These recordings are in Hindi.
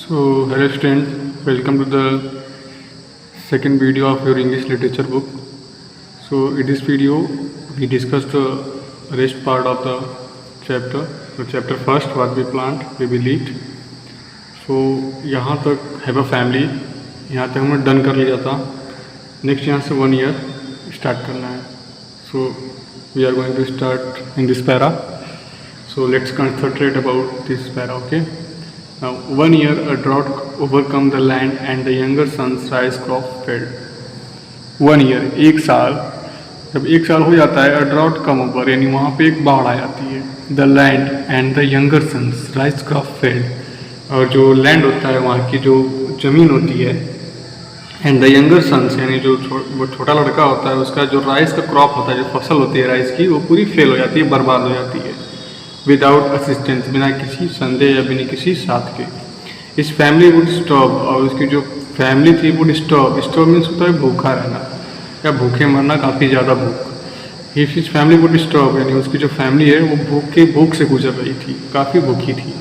So, hello students, welcome to the second video of your English literature book. So, in this video, we discussed the rest part of the chapter. So, chapter first, what we plant, we will eat. So, यहाँ तक have a family, यहाँ तक हमने डन कर लिया था. नेक्स्ट यहाँ से 1 year स्टार्ट करना है. So, we are going to start in this para. So, let's concentrate about this para, okay? Now, 1 year a drought overcome the land and the younger son's rice crop failed. 1 year, 1 साल, जब 1 साल हो जाता है, a drought come over, यानी वहाँ पे एक बाढ़ आ जाती है. The land and the younger son's rice crop failed. और जो लैंड होता है, वहाँ की जो ज़मीन होती है, एंड द यंगर सन्स यानी जो वो छोटा लड़का होता है, उसका जो राइस का क्रॉप होता है, जो फसल होती है राइस की, वो पूरी फेल हो जाती है, बर्बाद हो जाती है. विदाउट असिस्टेंस, बिना किसी संदेह या बिना किसी साथ के. इस फैमिली वुड स्टॉप, और उसकी जो फैमिली थी वुड स्टॉप. स्टॉप मीन्स होता है भूखा रहना या भूखे मरना, काफ़ी ज़्यादा भूख. इस फैमिली वुड स्टॉप यानी उसकी जो फैमिली है वो भूख से गुजर रही थी, काफ़ी भूखी थी.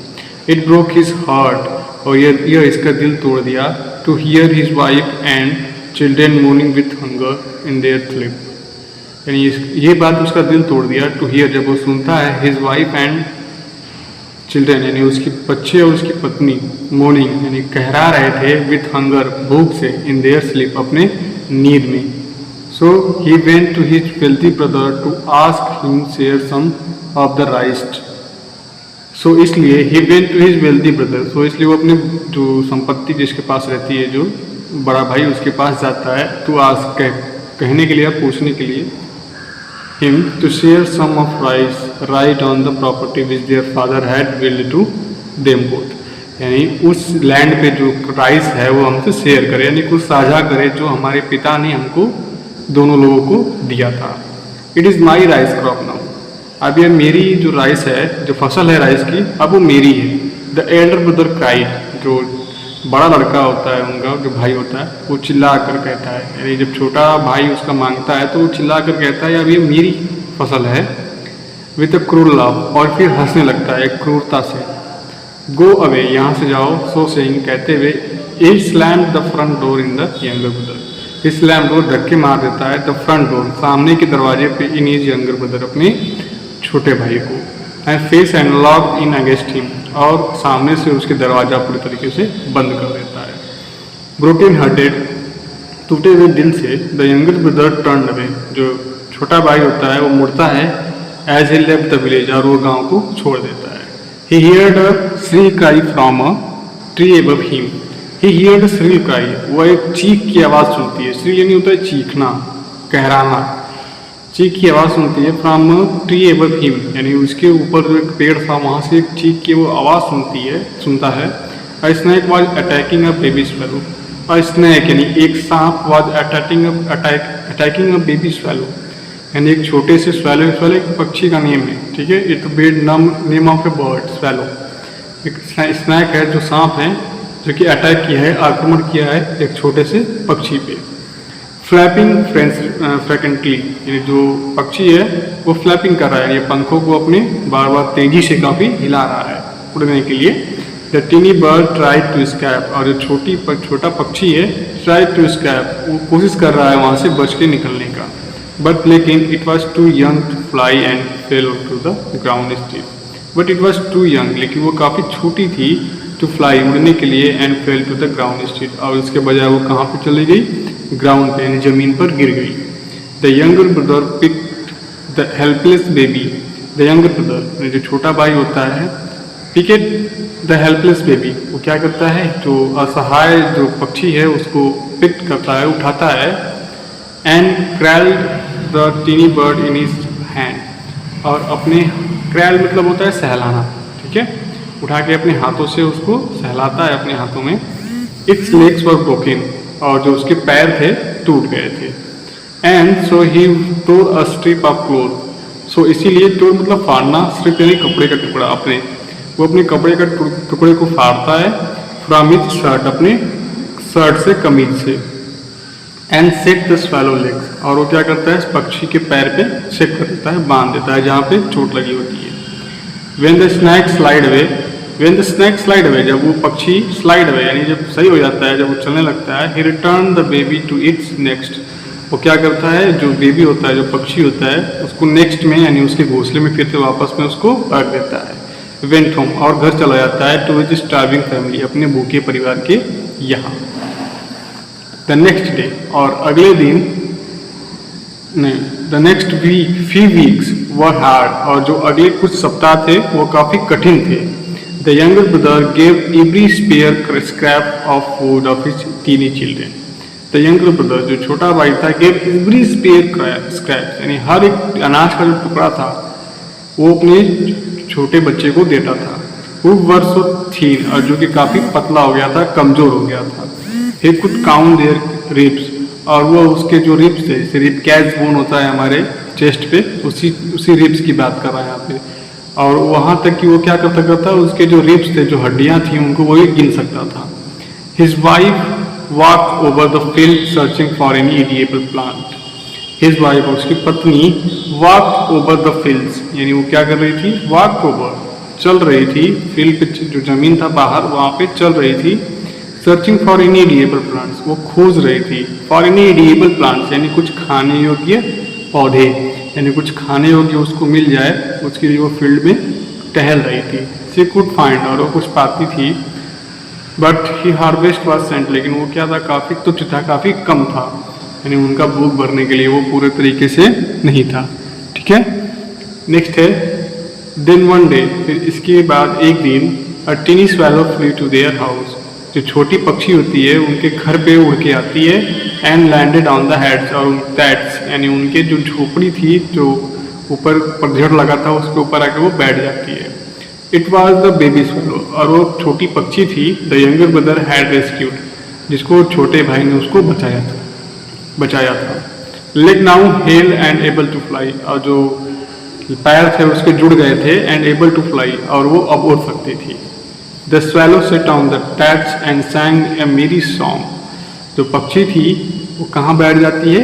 इट ब्रोक हिज हार्ट, और यह इसका दिल तोड़ दिया. To hear his wife and children mourning with hunger in their sleep, यानी ये बात उसका दिल तोड़ दिया. टू हियर, जब वो सुनता है, हिज वाइफ एंड चिल्ड्रेन यानी उसकी बच्चे और उसकी पत्नी, मोर्निंग यानी कहरा रहे थे, विथ हंगर भूख से, इन देयर स्लीप अपने नींद में. So he went to his wealthy brother to ask him share some of the rice. So इसलिए he went to his wealthy brother, so इसलिए वो अपने जो संपत्ति जिसके पास रहती है, जो बड़ा भाई, उसके पास जाता है. टू आस्क, कहने के लिए, पूछने के लिए. him to share some of rice right on the property which their father had willed to them both, यानी उस लैंड पे जो राइस है वो हमसे शेयर करे, यानी कुछ साझा करे जो हमारे पिता ने हमको दोनों लोगों को दिया था. It is my rice crop now, अब ये मेरी जो राइस है, जो फसल है राइस की, अब वो मेरी है. द एल्डर ब्रदर क्राइड, जो बड़ा लड़का होता है उनका, जो भाई होता है, वो चिल्ला कर कहता है, यानी जब छोटा भाई उसका मांगता है तो वो चिल्ला कर कहता है अब ये मेरी फसल है. विद अ क्रूर लाफ, और फिर हंसने लगता है क्रूरता से. गो अवे, यहाँ से जाओ. सो सेइंग, कहते हुए, he slammed the front door in the younger brother. He slam door, धक्के मार देता है, द फ्रंट डोर, सामने के दरवाजे पे, इन हिज यंगर ब्रदर, अपने छोटे भाई को. And face and lock in against him, और सामने से उसके दरवाजा पूरी तरीके से बंद कर देता है. ब्रोकन हार्टेड, टूटे हुए दिल से, the younger brother turn away, जो छोटा भाई होता है वो मुड़ता है. As he left the village, और वो गांव को छोड़ देता है. He heard a shrill cry from a tree above him. He heard a shrill cry, वो एक चीख की आवाज़ सुनती है. श्रील यानी होता है चीखना, कहराना. चीख की आवाज़ सुनती है. फ्रॉम ट्री एबव हिम, यानी उसके ऊपर जो एक पेड़ था वहाँ से एक चीख की वो आवाज़ सुनता है. A snake was attacking a baby swallow. A snake यानी एक सांप, was attacking a baby swallow, यानी एक छोटे से स्वैलो. स्वैलो एक पक्षी का नेम है, ठीक है. It bed name of A bird, swallow. एक स्नैक है जो सांप है, जो कि अटैक किया है, आक्रमण किया है एक छोटे से पक्षी पे. फ्लैपिंग फ्रिक्वेंटली, यानी जो पक्षी है वो फ्लैपिंग कर रहा है, ये पंखों को अपने बार बार तेजी से काफ़ी हिला रहा है उड़ने के लिए. The tiny bird try to escape, और जो छोटा पक्षी है, ट्राई टू स्कैप, वो कोशिश कर रहा है वहाँ से बच के निकलने का. बट लेकिन it was too young to fly and fell to the ground still. But it was too young, लेकिन वो काफ़ी छोटी थी, टू फ्लाई, उड़ने के लिए, and fell to the ground still, और उसके बजाय वो कहाँ पे चली गई, ग्राउंड पे, यानी जमीन पर गिर गई. The younger brother pick the helpless baby. The younger brother, जो छोटा भाई होता है, पिकेट द हेल्पलेस बेबी, वो क्या करता है, जो असहाय जो पक्षी है उसको पिक करता है, उठाता है. And cradled the tiny bird in his hand, और अपने, क्रैल मतलब होता है सहलाना, ठीक है, उठा के अपने हाथों से उसको सहलाता है अपने हाथों में. इट्स लेग्स वर ब्रोकन, और जो उसके पैर थे टूट गए थे. And so he tore a strip of cloth. So इसीलिए टोर मतलब फाड़ना, स्ट्रिप यानी कपड़े का टुकड़ा. वो अपने कपड़े का टुकड़े को फाड़ता है. फ्रॉम हिज शर्ट, अपने शर्ट से, कमीज से. And set the swallow legs, और वो क्या करता है, पक्षी के पैर पे सेक कर देता है, बांध देता है जहाँ पे चोट लगी होती है. When the snake slide away, when the snake slide away, जब वो पक्षी स्लाइड अवे यानी जब सही हो जाता है, जब वो चलने लगता है, he return the baby to its next, वो क्या करता है, जो बेबी होता है, जो पक्षी होता है, उसको नेक्स्ट में यानी उसके घोंसले में फिर से वापस में उसको रख देता है। वेंट होम, और घर चला जाता है, टू हिज स्टार्विंग फैमिली, अपने भूखे परिवार के यहाँ। द नेक्स्ट डे, और अगले दिन नहीं, the next week few weeks were hard, और जो अगले कुछ सप्ताह थे वो काफ़ी कठिन थे। The younger brother gave every spare scrap of food of his tiny children, the younger brother, जो छोटा भाई था, गेव एवरी स्पेयर स्क्रैप, यानी हर एक अनाज का जो टुकड़ा था वो अपने छोटे बच्चे को देता था। वो वर्स थीन, और जो कि काफ़ी पतला हो गया था, कमज़ोर हो गया था। He could count their ribs, और वो उसके जो रिब्स थे, जैसे रिब कैज बोन होता है हमारे चेस्ट पे, उसी रिब्स की बात कर रहा है यहाँ पे। और वहाँ तक कि वो क्या कर सकता था, उसके जो रिब्स थे, जो हड्डियाँ थी, उनको वो ही गिन सकता था। His wife walk over the field searching for any edible plant, his wife, उसकी पत्नी, वॉक ओवर द फील्ड्स, यानी वो क्या कर रही थी, वॉक ओवर, चल रही थी, फील्ड पे जो जमीन था बाहर, वहाँ पे चल रही थी। Searching for any edible plants, वो खोज रही थी। फॉर एनी एडिएबल प्लांट्स, यानी कुछ खाने योग्य पौधे, यानी कुछ खाने योग्य उसको मिल जाए, उसके लिए वो फील्ड में टहल रही थी। शी कुड फाइंड, और वो कुछ पाती थी। But he harvest was sent, लेकिन वो क्या था, काफ़ी तुच्छ था, काफ़ी कम था, यानी उनका भूख भरने के लिए वो पूरे तरीके से नहीं था। ठीक है, नेक्स्ट है देन वन डे, फिर इसके बाद एक दिन, a tiny swallow flew to their house, जो छोटी पक्षी होती है उनके घर पे उड़ के आती है। And landed on the heads, और दैट्स, यानी उनके जो झोपड़ी थी, जो ऊपर पतझड़ लगा था, उसके ऊपर आके वो बैठ जाती है। It was the baby swallow, और वो छोटी पक्षी थी, the younger brother had rescued, जिसको छोटे भाई ने उसको बचाया था। Leg now heal and able to fly, और जो पैर थे उसके जुड़ गए थे, एंड एबल टू फ्लाई, और वो अब उड़ सकती थी। The swallow sat on the thatch and sang a merry song, जो पक्षी थी वो कहाँ बैठ जाती है,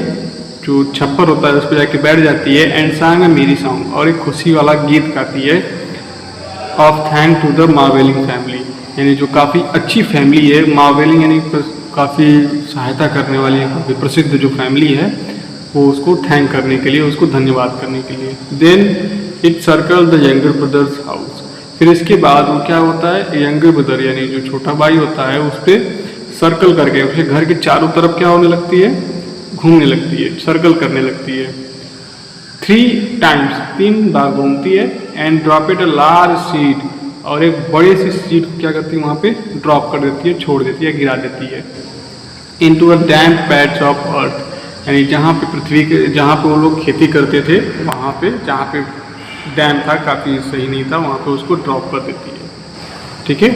जो छप्पर होता है उस पर जाके बैठ जाती है। And sang a merry song, और एक खुशी वाला गीत गाती है। Of thank to the marvelling family, यानी जो काफ़ी अच्छी फैमिली है, मार्वेलिंग यानी काफ़ी सहायता करने वाली काफ़ी प्रसिद्ध जो फैमिली है, वो उसको थैंक करने के लिए, उसको धन्यवाद करने के लिए। Then it circle the younger brother's house, फिर इसके बाद वो क्या होता है, यंगर ब्रदर यानी जो छोटा भाई होता है, उस पर सर्कल करके उसके घर के चारों तरफ क्या होने लगती है, घूमने लगती है, सर्कल करने लगती है। 3 टाइम्स, 3 बार घूमती है। And drop it a large seed, और एक बड़े से सीड क्या करती है, वहाँ पे ड्रॉप कर देती है, छोड़ देती है, गिरा देती है। Into a damp patch of earth, यानी जहाँ पे पृथ्वी के, जहाँ पे वो लोग खेती करते थे, वहाँ पे जहाँ पे डैम था, काफ़ी सही नहीं था, वहाँ पे उसको ड्रॉप कर देती है। ठीक है,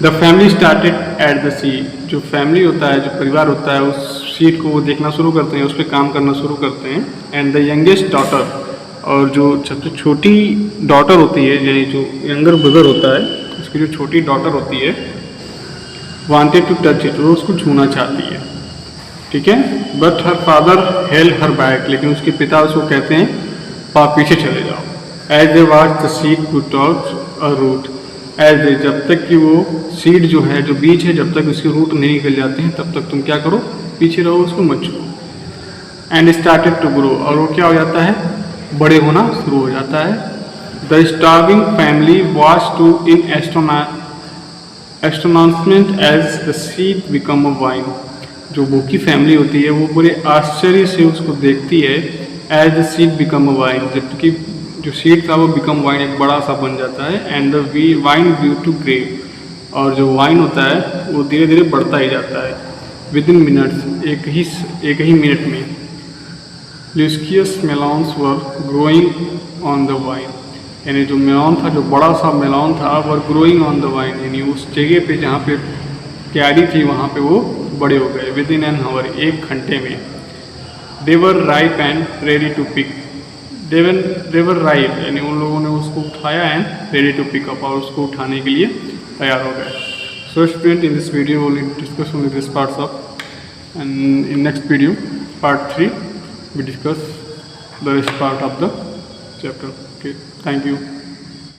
the family started at the sea, जो फैमिली होता है, जो परिवार होता है, उस सीट को वो देखना शुरू करते हैं, उस पर काम करना शुरू करते हैं। एंड द यंगेस्ट डॉटर, और जो सबसे छोटी डॉटर होती है, यानी जो यंगर ब्रदर होता है, उसकी जो छोटी डॉटर होती है, वांटेड टू टच इट, वो उसको छूना चाहती है। ठीक है, but her father held her back, लेकिन उसके पिता उसको कहते हैं पीछे चले जाओ। As they watch the seed to touch a root, as they, जब तक कि वो सीड जो है, जो बीज है, जब तक उसके रूट नहीं निकल जाते हैं, तब तक तुम क्या करो, पीछे रहो, उसको मत छूओ। एंड स्टार्टेड टू ग्रो, और वो क्या हो जाता है, बड़े होना शुरू हो जाता है। The starving family watch to in astonishment as the seed become a vine, जो भूखी फैमिली होती है वो बड़े आश्चर्य से उसको देखती है। As the seed become a vine, जबकि जो सीड था वो बिकम वाइन, एक बड़ा सा बन जाता है। And the vine grew to grave, और जो वाइन होता है वो धीरे धीरे बढ़ता ही जाता है। विद इन मिनट्स, एक ही मिनट में। Luscious melons were growing on the vine, यानी जो मेलॉन था, जो बड़ा सा मेलॉन था, were growing on the vine, यानी उस जगह पे जहाँ पे क्यारी थी वहाँ पे वो बड़े हो गए। विद इन एन आवर, 1 घंटे में। They were ripe and ready to pick, they were ripe, यानी उन लोगों ने उसको उठाया and ready to pick up, और उसको उठाने के लिए तैयार हो गए। So student, in this video we'll discuss only this parts of, and in next video part 3 we discuss the rest part of the chapter. Okay, thank you.